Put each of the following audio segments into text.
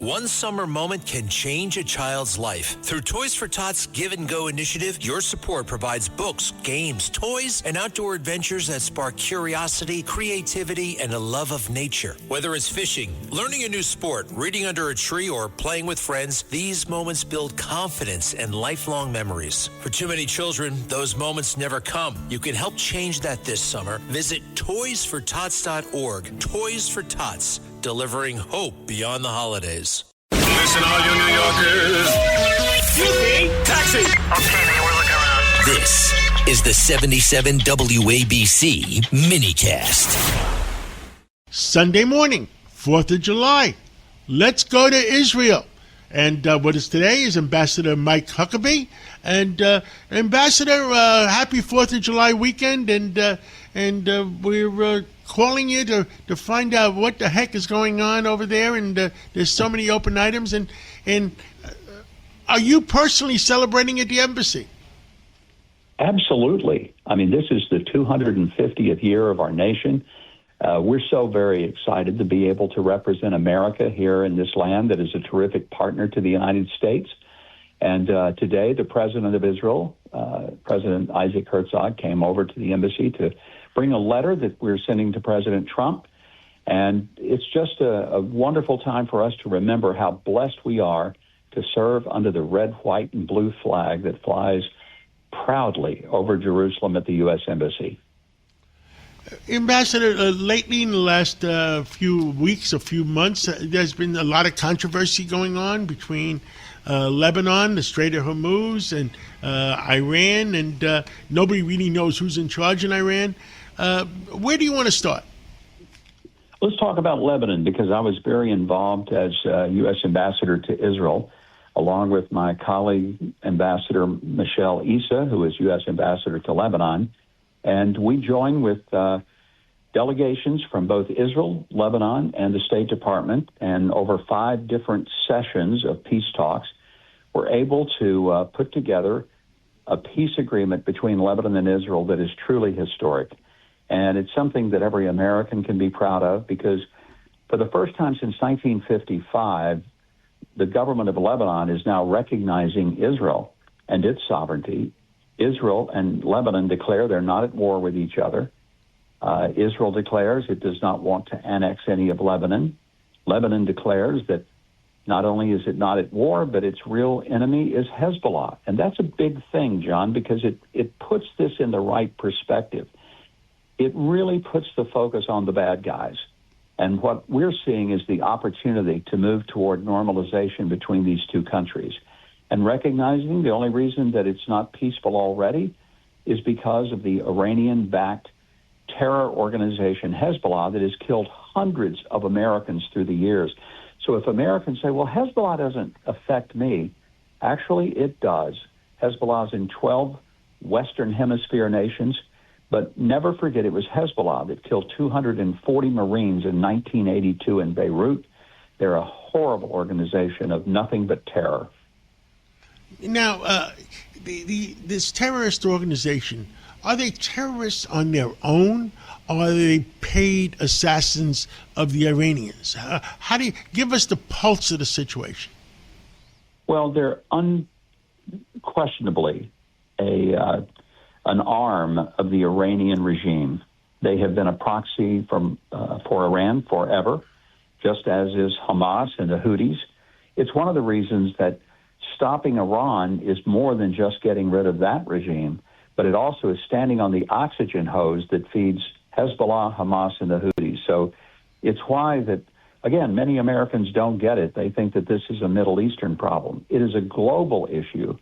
One summer moment can change a child's life. Through Toys for Tots Give and Go initiative, your support provides books, games, toys, and outdoor adventures that spark curiosity, creativity, and a love of nature. Whether it's fishing, learning a new sport, reading under a tree, or playing with friends, these moments build confidence and lifelong memories. For too many children, those moments never come. You can help change that this summer. Visit toysfortots.org. Toys for Tots, delivering hope beyond the holidays. Listen, all you New Yorkers. Taxi. Okay, man, we're looking around. This is the 77 WABC minicast. Sunday morning, 4th of July. Let's go to Israel. And what is today is Ambassador Mike Huckabee. And Ambassador, happy 4th of July weekend. And we're calling you to find out what the heck is going on over there. And there's so many open items. And are you personally celebrating at the embassy? Absolutely. I mean, this is the 250th year of our nation. We're so very excited to be able to represent America here in this land that is a terrific partner to the United States. And today, the president of Israel, President Isaac Herzog, came over to the embassy to bring a letter that we're sending to President Trump. And it's just a wonderful time for us to remember how blessed we are to serve under the red, white, and blue flag that flies proudly over Jerusalem at the U.S. Embassy. Ambassador, lately in the last few weeks, a few months, there's been a lot of controversy going on between Lebanon, the Strait of Hormuz, and Iran, and nobody really knows who's in charge in Iran. Where do you want to start? Let's talk about Lebanon, because I was very involved as U.S. Ambassador to Israel, along with my colleague, Ambassador Michelle Issa, who is U.S. Ambassador to Lebanon. And we joined with delegations from both Israel, Lebanon, and the State Department, and over 5 different sessions of peace talks, were able to put together a peace agreement between Lebanon and Israel that is truly historic. And it's something that every American can be proud of, because for the first time since 1955, the government of Lebanon is now recognizing Israel and its sovereignty. Israel and Lebanon declare they're not at war with each other. Israel declares it does not want to annex any of Lebanon. Lebanon declares that not only is it not at war, but its real enemy is Hezbollah. And that's a big thing, John, because it puts this in the right perspective. It really puts the focus on the bad guys. And what we're seeing is the opportunity to move toward normalization between these two countries. And recognizing the only reason that it's not peaceful already is because of the Iranian-backed terror organization Hezbollah that has killed hundreds of Americans through the years. So if Americans say, well, Hezbollah doesn't affect me, actually it does. Hezbollah is in 12 Western Hemisphere nations, but never forget it was Hezbollah that killed 240 Marines in 1982 in Beirut. They're a horrible organization of nothing but terror. Now, this terrorist organization, are they terrorists on their own, or are they paid assassins of the Iranians? How do you give us the pulse of the situation? Well, they're unquestionably an arm of the Iranian regime. They have been a proxy for Iran forever, just as is Hamas and the Houthis. It's one of the reasons that stopping Iran is more than just getting rid of that regime, but it also is standing on the oxygen hose that feeds Hezbollah, Hamas, and the Houthis. So it's why that, again, many Americans don't get it. They think that this is a Middle Eastern problem. It is a global issue,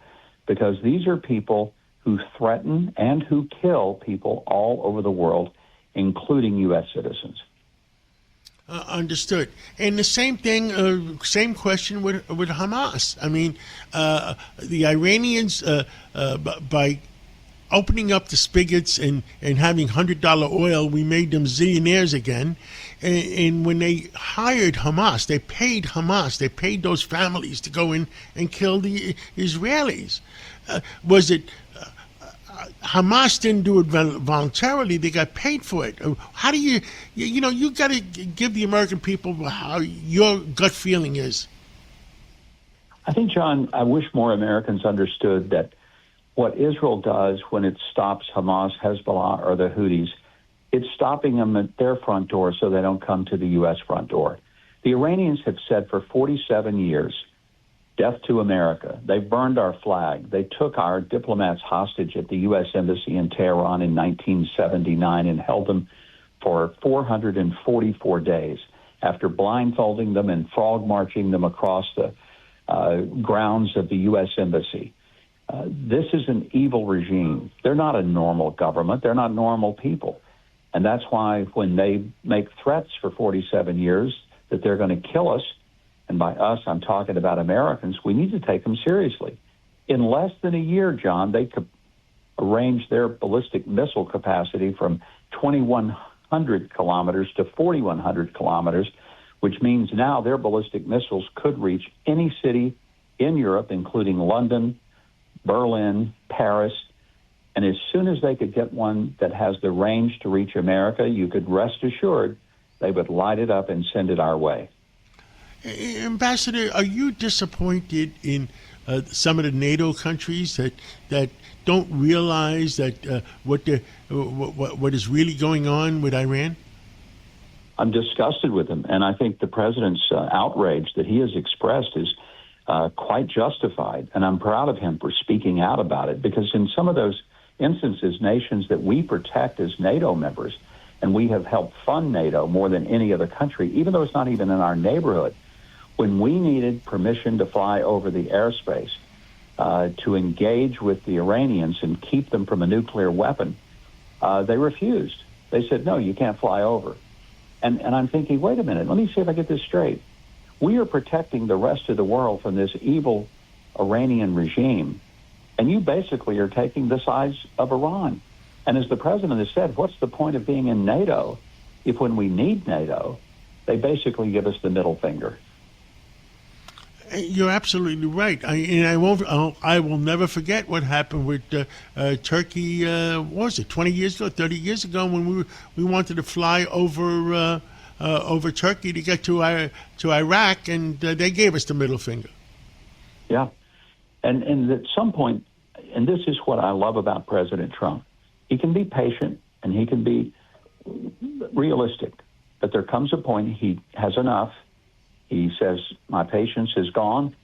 because these are people who threaten and who kill people all over the world, including U.S. citizens. Understood. And the same thing, same question with Hamas. I mean, the Iranians, by opening up the spigots and having $100 oil, we made them zillionaires again. And when they hired Hamas, they paid those families to go in and kill the Israelis. Was it Hamas didn't do it voluntarily? They got paid for it. How do you got to give the American people how your gut feeling is? I think, John, I wish more Americans understood that what Israel does when it stops Hamas, Hezbollah, or the Houthis, it's stopping them at their front door so they don't come to the U.S. front door. The Iranians have said for 47 years, death to America. They burned our flag. They took our diplomats hostage at the U.S. Embassy in Tehran in 1979 and held them for 444 days after blindfolding them and frog marching them across the grounds of the U.S. Embassy. This is an evil regime. They're not a normal government. They're not normal people. And that's why when they make threats for 47 years that they're going to kill us, and by us, I'm talking about Americans, we need to take them seriously. In less than a year, John, they could arrange their ballistic missile capacity from 2,100 kilometers to 4,100 kilometers, which means now their ballistic missiles could reach any city in Europe, including London, Berlin, Paris. And as soon as they could get one that has the range to reach America, you could rest assured they would light it up and send it our way. Ambassador, are you disappointed in some of the NATO countries that don't realize that what is really going on with Iran? I'm disgusted with them, and I think the president's outrage that he has expressed is quite justified, and I'm proud of him for speaking out about it, because in some of those instances, nations that we protect as NATO members, and we have helped fund NATO more than any other country, even though it's not even in our neighborhood, when we needed permission to fly over the airspace to engage with the Iranians and keep them from a nuclear weapon, they refused. They said, no, you can't fly over. And I'm thinking, wait a minute, let me see if I get this straight. We are protecting the rest of the world from this evil Iranian regime, and you basically are taking the sides of Iran. And as the president has said, what's the point of being in NATO if when we need NATO, they basically give us the middle finger? You're absolutely right. I will never forget what happened with Turkey. What was it, 20 years ago, 30 years ago, when we wanted to fly over Turkey to get to Iraq, and they gave us the middle finger. Yeah, and at some point, and this is what I love about President Trump, he can be patient and he can be realistic, but there comes a point he has enough. He says, my patience is gone,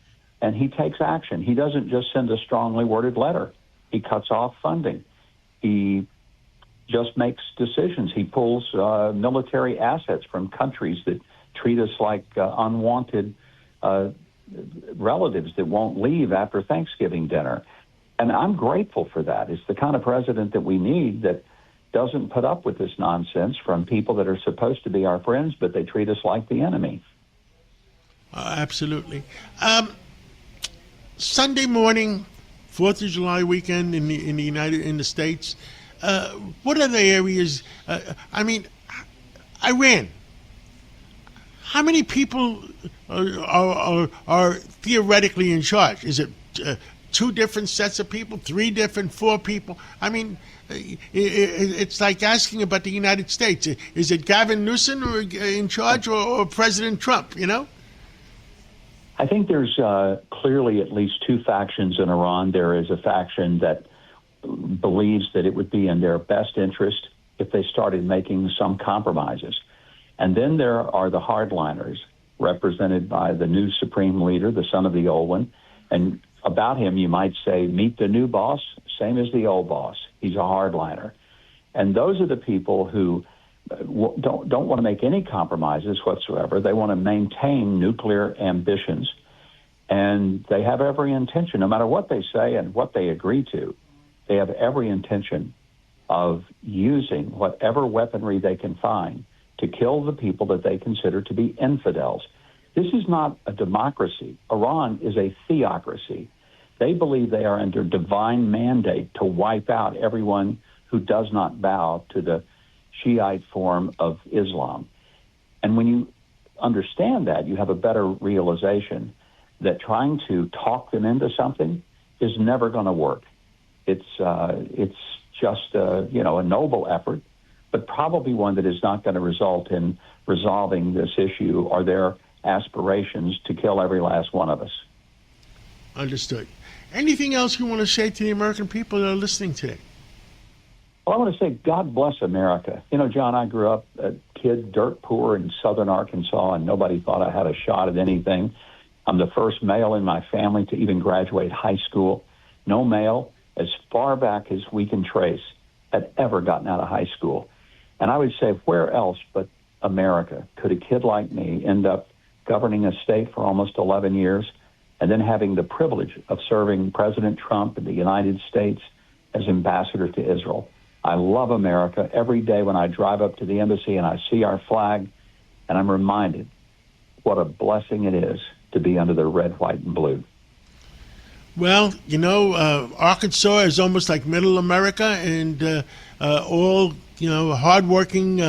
and he takes action. He doesn't just send a strongly worded letter. He cuts off funding. He just makes decisions. He pulls military assets from countries that treat us like unwanted relatives that won't leave after Thanksgiving dinner. And I'm grateful for that. It's the kind of president that we need, that doesn't put up with this nonsense from people that are supposed to be our friends, but they treat us like the enemy. Absolutely. Sunday morning, 4th of July weekend in the States. What other areas? Iran. How many people are theoretically in charge? Is it 2 different sets of people, 3 different, 4 people? I mean, it's like asking about the United States. Is it Gavin Newsom in charge or President Trump? You know. I think there's clearly at least 2 factions in Iran. There is a faction that believes that it would be in their best interest if they started making some compromises. And then there are the hardliners, represented by the new supreme leader, the son of the old one. And about him, you might say, meet the new boss, same as the old boss. He's a hardliner. And those are the people who don't want to make any compromises whatsoever. They want to maintain nuclear ambitions, and they have every intention, no matter what they say and what they agree to, they have every intention of using whatever weaponry they can find to kill the people that they consider to be infidels. This is not a democracy. Iran is a theocracy. They believe they are under divine mandate to wipe out everyone who does not bow to the Shiite form of Islam. And when you understand that, you have a better realization that trying to talk them into something is never going to work. It's just a noble effort, but probably one that is not going to result in resolving this issue or their aspirations to kill every last one of us. Understood. Anything else you want to say to the American people that are listening today? Well, I want to say God bless America. You know, John, I grew up a kid, dirt poor in southern Arkansas, and nobody thought I had a shot at anything. I'm the first male in my family to even graduate high school. No male, as far back as we can trace, had ever gotten out of high school. And I would say, where else but America could a kid like me end up governing a state for almost 11 years and then having the privilege of serving President Trump in the United States as ambassador to Israel? I love America. Every day when I drive up to the embassy and I see our flag, and I'm reminded what a blessing it is to be under the red, white, and blue. Well, you know, Arkansas is almost like middle America, and all, you know, hardworking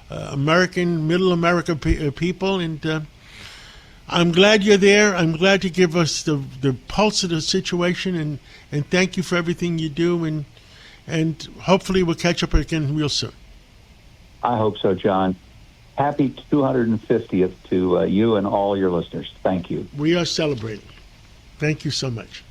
American, middle America people. And I'm glad you're there. I'm glad you give us the pulse of the situation, and thank you for everything you do. And hopefully we'll catch up again real soon. I hope so, John. Happy 250th to you and all your listeners. Thank you. We are celebrating. Thank you so much.